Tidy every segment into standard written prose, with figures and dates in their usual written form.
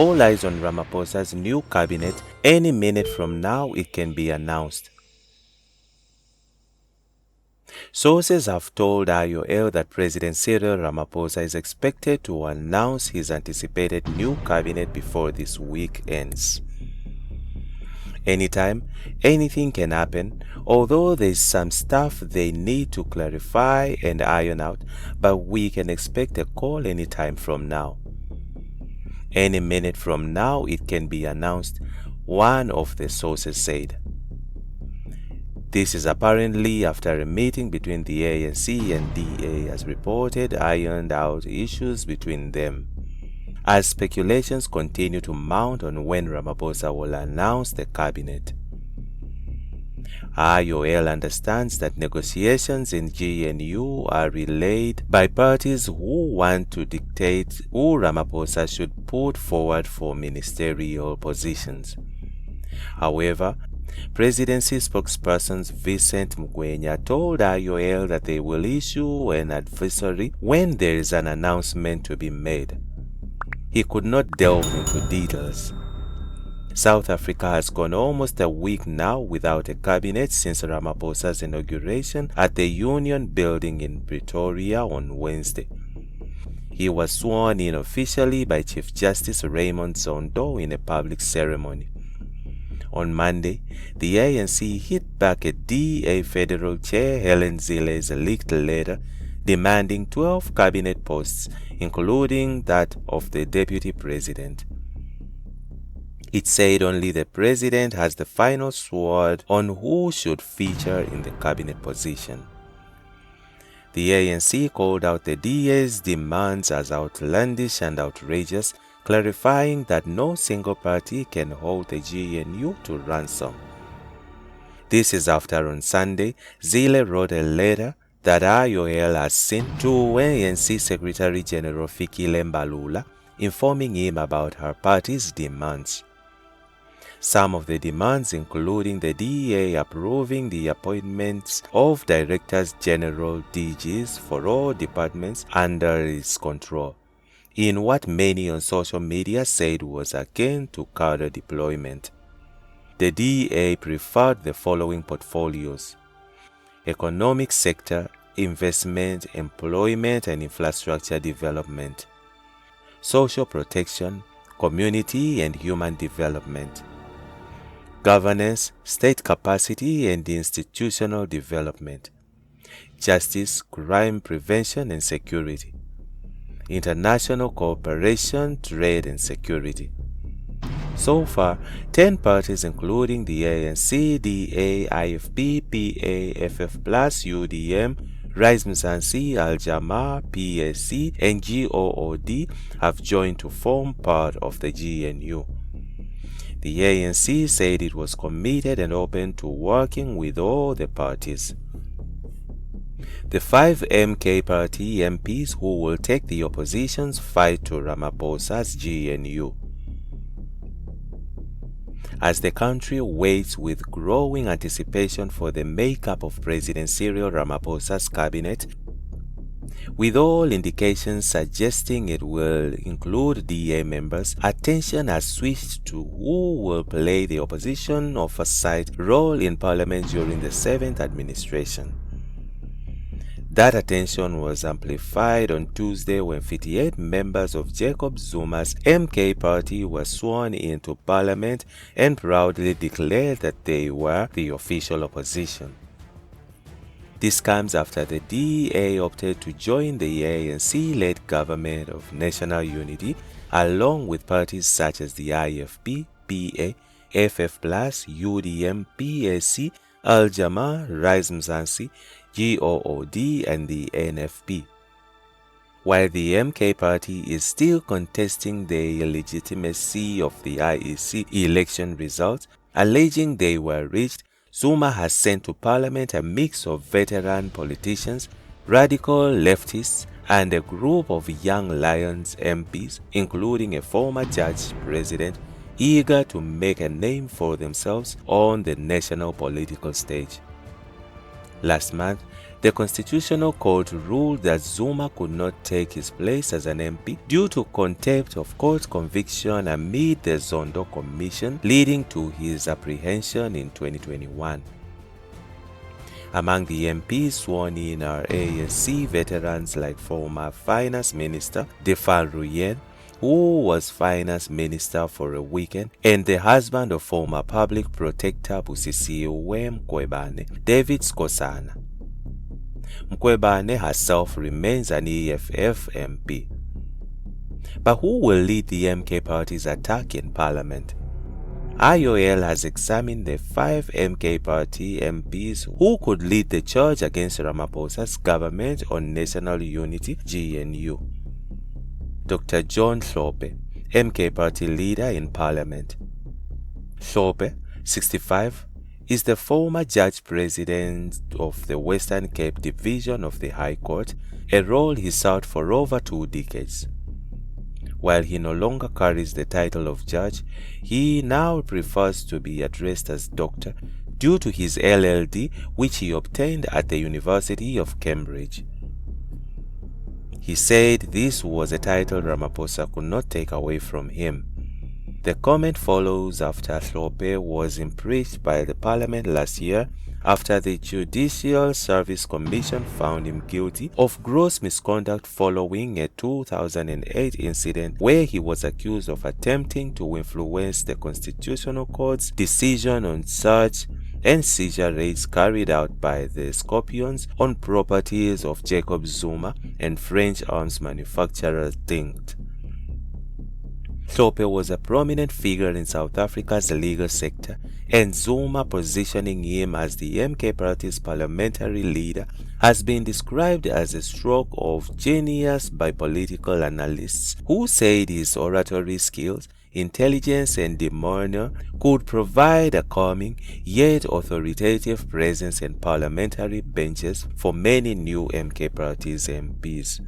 all eyes on Ramaphosa's new cabinet. Any minute from now, it can be announced. Sources have told IOL that President Cyril Ramaphosa is expected to announce his anticipated new cabinet before this week ends. Anytime, anything can happen, although there's some stuff they need to clarify and iron out, but we can expect a call anytime from now. Any minute from now, it can be announced, one of the sources said. This is apparently after a meeting between the ANC and DA has reported ironed out issues between them, as speculations continue to mount on when Ramaphosa will announce the cabinet. IOL understands that negotiations in GNU are relayed by parties who want to dictate who Ramaphosa should put forward for ministerial positions. However, Presidency spokesperson Vincent Magwenya told IOL that they will issue an advisory when there is an announcement to be made. He could not delve into details. South Africa has gone almost a week now without a cabinet since Ramaphosa's inauguration at the Union Building in Pretoria on Wednesday. He was sworn in officially by Chief Justice Raymond Zondo in a public ceremony. On Monday, the ANC hit back at DA Federal Chair Helen Zile's leaked letter demanding 12 cabinet posts, including that of the Deputy President. It said only the President has the final sword on who should feature in the cabinet position. The ANC called out the DA's demands as outlandish and outrageous, clarifying that no single party can hold the GNU to ransom. This is after on Sunday, Zile wrote a letter that IOL has sent to ANC Secretary General Fikile Mbalula, informing him about her party's demands. Some of the demands including the DA approving the appointments of Directors General DGs for all departments under its control, in what many on social media said was akin to cadre deployment. The DA preferred the following portfolios: economic sector, investment, employment and infrastructure development, social protection, community and human development, governance, state capacity and institutional development, justice, crime prevention and security, international cooperation, trade and security. So far, 10 parties including the ANC, DA, IFP, PA, FF+, UDM, Rise Mzansi, Al-Jamaa, PSC and GOOD have joined to form part of the GNU. The ANC said it was committed and open to working with all the parties. The 5 MK party MPs who will take the opposition's fight to Ramaphosa's GNU. As the country waits with growing anticipation for the makeup of President Cyril Ramaphosa's cabinet, with all indications suggesting it will include DA members, attention has switched to who will play the opposition oversight role in parliament during the 7th administration. That attention was amplified on Tuesday when 58 members of Jacob Zuma's MK party were sworn into parliament and proudly declared that they were the official opposition. This comes after the DA opted to join the ANC-led government of national unity, along with parties such as the IFP, PA, FF+, UDM, PSC, Al-Jamaa, Rise Mzansi, GOOD and the NFP. While the MK party is still contesting the illegitimacy of the IEC election results, alleging they were rigged, Zuma has sent to parliament a mix of veteran politicians, radical leftists, and a group of young lions MPs, including a former judge president, eager to make a name for themselves on the national political stage. Last month, The Constitutional Court ruled that Zuma could not take his place as an MP due to contempt of court conviction amid the Zondo Commission, leading to his apprehension in 2021. Among the MPs sworn in are ANC veterans like former Finance Minister Defal Ruyen, who was Finance Minister for a weekend, and the husband of former Public Protector Busisiwe Mkhwebane, David Skosana. Mkhwebane herself remains an EFF MP. But who will lead the MK party's attack in Parliament? IOL has examined the 5 MK party MPs who could lead the charge against Ramaphosa's government on national unity (GNU). Dr. John Hlophe, MK party leader in Parliament. Hlophe, 65, is the former judge president of the Western Cape Division of the High Court, a role he served for over 2 decades. While he no longer carries the title of judge, he now prefers to be addressed as doctor due to his LLD, which he obtained at the University of Cambridge. He said this was a title Ramaphosa could not take away from him. The comment follows after Hlophe was impeached by the parliament last year after the Judicial Service Commission found him guilty of gross misconduct following a 2008 incident where he was accused of attempting to influence the Constitutional Court's decision on search and seizure raids carried out by the Scorpions on properties of Jacob Zuma and French arms manufacturer Tinkt. Hlophe was a prominent figure in South Africa's legal sector, and Zuma positioning him as the MK party's parliamentary leader has been described as a stroke of genius by political analysts who said his oratory skills, intelligence and demeanor could provide a calming yet authoritative presence in parliamentary benches for many new MK party's MPs.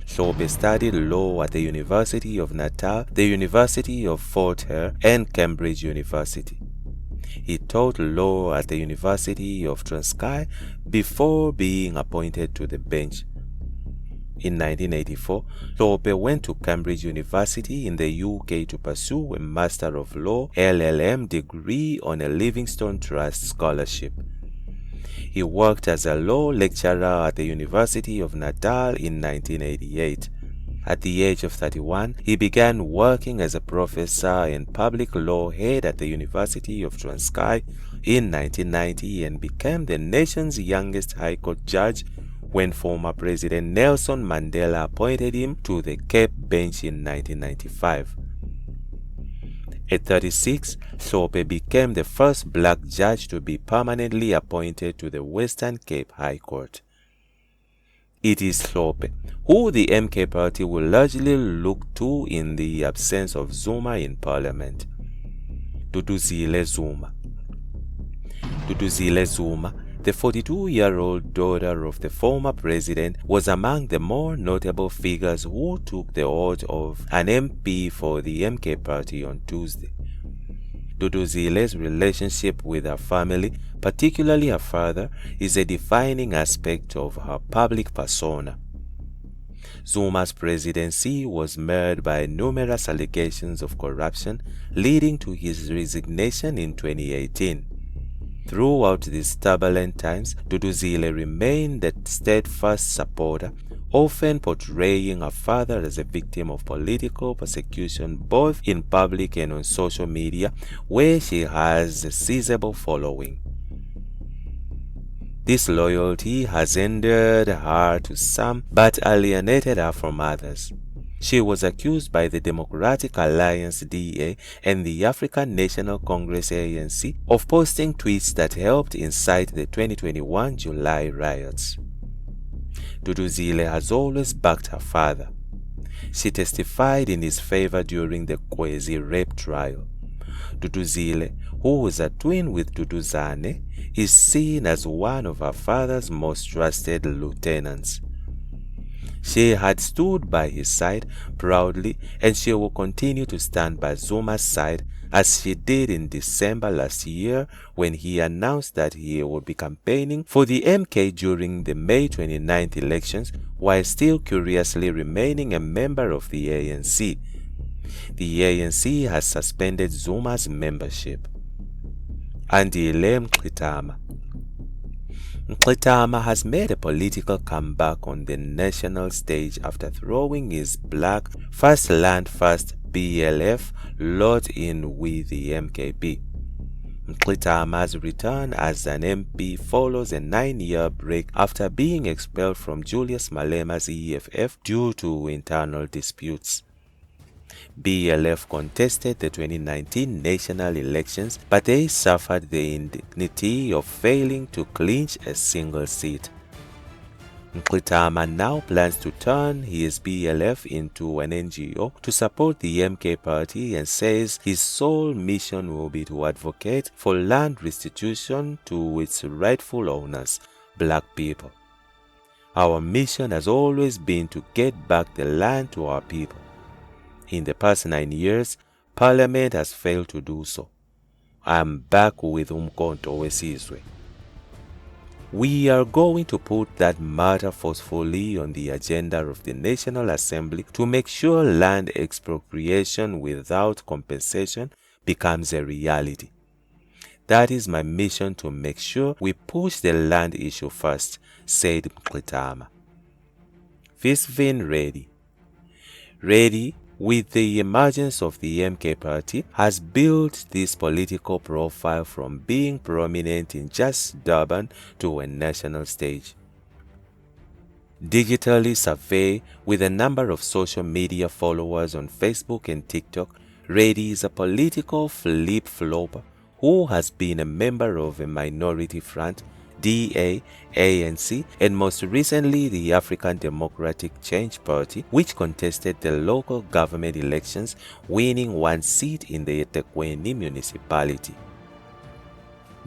Hlophe studied law at the University of Natal, the University of Fort Hare, and Cambridge University. He taught law at the University of Transkei before being appointed to the bench. In 1984, Hlophe went to Cambridge University in the UK to pursue a Master of Law (LLM) degree on a Livingstone Trust scholarship. He worked as a law lecturer at the University of Natal in 1988. At the age of 31, he began working as a professor and public law head at the University of Transkei in 1990 and became the nation's youngest High Court judge when former President Nelson Mandela appointed him to the Cape bench in 1995. At 36, Hlophe became the first black judge to be permanently appointed to the Western Cape High Court. It is Hlophe who the MK party will largely look to in the absence of Zuma in parliament. Duduzile Zuma. Duduzile Zuma, the 42-year-old daughter of the former president, was among the more notable figures who took the oath of an MP for the MK party on Tuesday. Duduzile's relationship with her family, particularly her father, is a defining aspect of her public persona. Zuma's presidency was marred by numerous allegations of corruption, leading to his resignation in 2018. Throughout these turbulent times, Duduzile remained a steadfast supporter, often portraying her father as a victim of political persecution both in public and on social media, where she has a sizable following. This loyalty has endeared her to some but alienated her from others. She was accused by the Democratic Alliance DA and the African National Congress ANC of posting tweets that helped incite the 2021 July riots. Duduzile has always backed her father. She testified in his favor during the Kwezi rape trial. Duduzile, who was a twin with Duduzane, is seen as one of her father's most trusted lieutenants. She had stood by his side proudly, and she will continue to stand by Zuma's side as she did in December last year when he announced that he would be campaigning for the MK during the May 29th elections while still curiously remaining a member of the ANC. The ANC has suspended Zuma's membership. Andile Mqitama. Mqitama has made a political comeback on the national stage after throwing his black First Land First BLF lot in with the MKP. Mqitama's return as an MP follows a 9-year break after being expelled from Julius Malema's EFF due to internal disputes. BLF contested the 2019 national elections, but they suffered the indignity of failing to clinch a single seat. Mqitama now plans to turn his BLF into an NGO to support the MK party and says his sole mission will be to advocate for land restitution to its rightful owners, black people. Our mission has always been to get back the land to our people. In the past 9 years, Parliament has failed to do so. I am back with Umkhonto Wesizwe. We are going to put that matter forcefully on the agenda of the National Assembly to make sure land expropriation without compensation becomes a reality. That is my mission, to make sure we push the land issue first, said Mqitama. Visvin Reddy. Reddy, with the emergence of the MK party, has built this political profile from being prominent in just Durban to a national stage. Digitally surveyed with a number of social media followers on Facebook and TikTok, Reddy is a political flip-flopper who has been a member of a minority front, DA, ANC, and most recently the African Democratic Change Party, which contested the local government elections, winning 1 seat in the eThekwini municipality.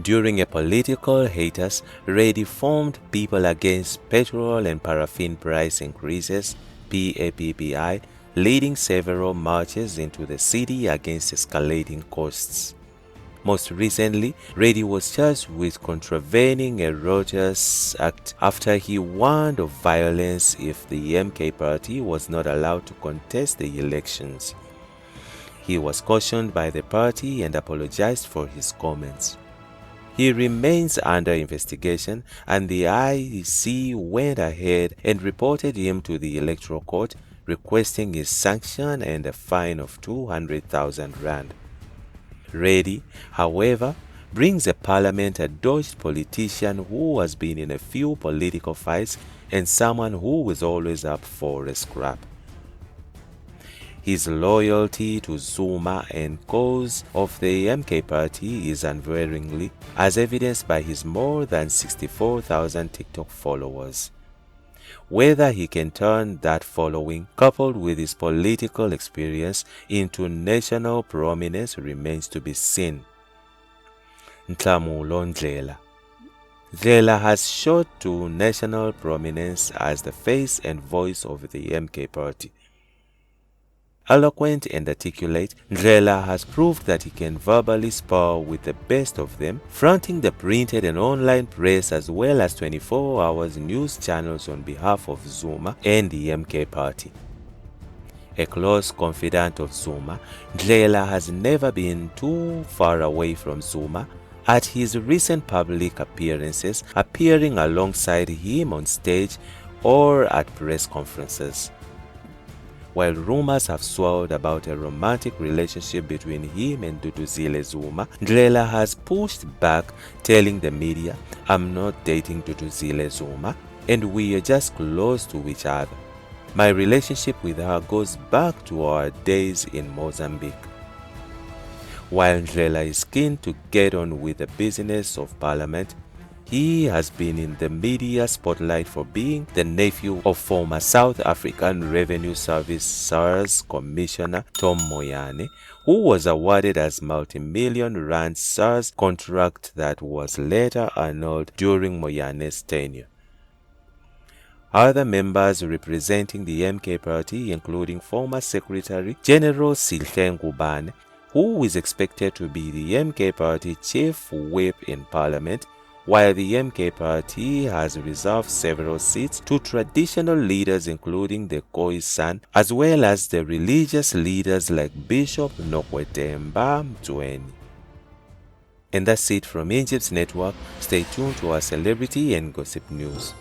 During a political hiatus, Reddy formed People Against Petrol and Paraffin Price Increases, PAPPI, leading several marches into the city against escalating costs. Most recently, Reddy was charged with contravening a Rogers Act after he warned of violence if the MK party was not allowed to contest the elections. He was cautioned by the party and apologized for his comments. He remains under investigation, and the IEC went ahead and reported him to the Electoral Court, requesting his sanction and a fine of 200,000 rand. Reddy, however, brings a parliament a dodged politician who has been in a few political fights and someone who is always up for a scrap. His loyalty to Zuma and cause of the MK party is unvaryingly, as evidenced by his more than 64,000 TikTok followers. Whether he can turn that following, coupled with his political experience, into national prominence remains to be seen. Nhlamulo Ndlela. Ndlela has shot to national prominence as the face and voice of the MK party. Eloquent and articulate, Ndlela has proved that he can verbally spar with the best of them, fronting the printed and online press as well as 24 hours news channels on behalf of Zuma and the MK party. A close confidant of Zuma, Ndlela has never been too far away from Zuma. At his recent public appearances, appearing alongside him on stage or at press conferences. While rumors have swirled about a romantic relationship between him and Duduzile Zuma, Ndlela has pushed back, telling the media, "I'm not dating Duduzile Zuma, and we are just close to each other. My relationship with her goes back to our days in Mozambique." While Ndlela is keen to get on with the business of Parliament, he has been in the media spotlight for being the nephew of former South African Revenue Service SARS Commissioner Tom Moyane, who was awarded as multi-million rand SARS contract that was later annulled during Moyane's tenure. Other members representing the MK party, including former Secretary General Sihle Ngubane, who is expected to be the MK party chief whip in parliament, while the MK party has reserved several seats to traditional leaders including the Khoisan, as well as the religious leaders like Bishop Nokwetemba Mtweni. And that's it from Injibs Network. Stay tuned to our celebrity and gossip news.